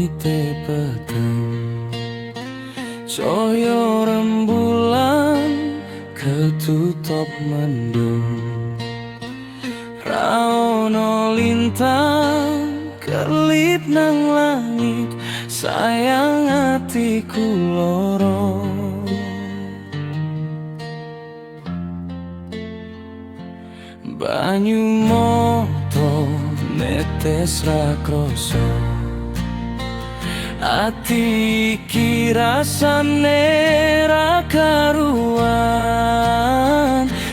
langite peteng, cahya rembulan ketutup mendung, ra ono lintang kelip nang langit, sayang hatiku loro. Banyu moto netes ra kroso, ati iki rasane ra karuan,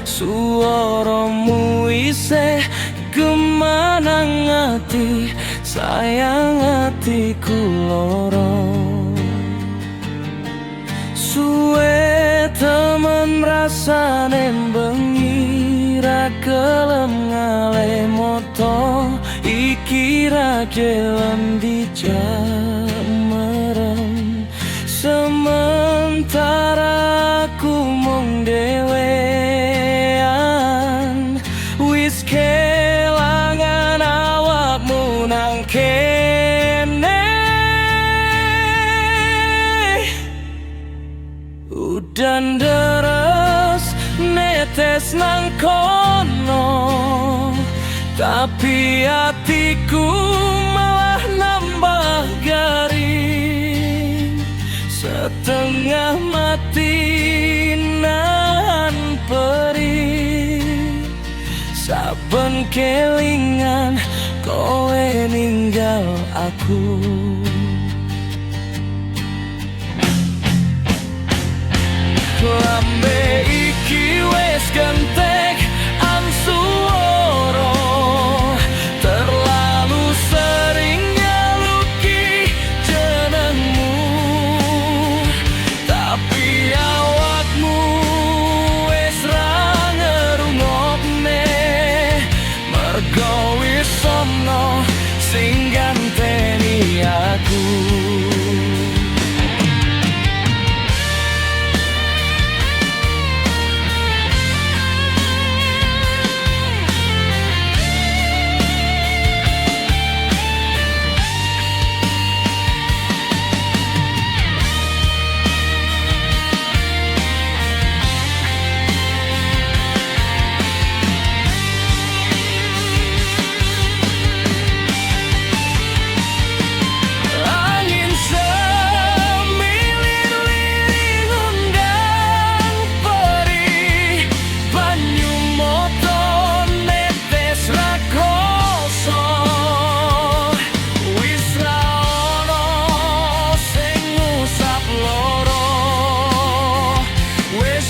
suaramu isih gemanang ati, sayang hatiku loro. Suwe temen rasane bengi ra kelem ngale moto, iki ra gelem dijak merem, sementara aku mung dhewean, wis kelangan awakmu nang kene. Udan deres netes nang kono, tapi hatiku malah nambah garing, setengah mati nahan perih, saben kelingan kowe ninggal aku. Lambe iki wis gentek ansuara, terlalu sering nyaluki jenengmu, tapi awakmu wis ra ngerungokne, mergo wis ono sing ganteni aku.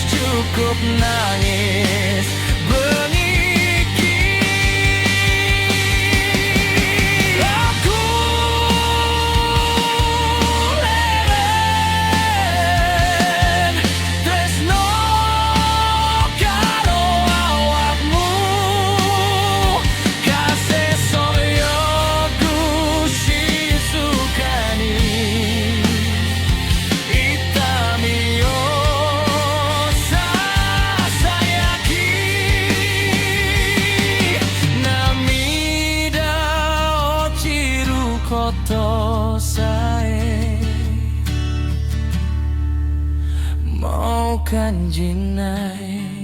Cukup nangis bengi iki, aku leren tresno karo awakmu, kasih saya gusi sukani itamio. Koto sae mau kanjinai.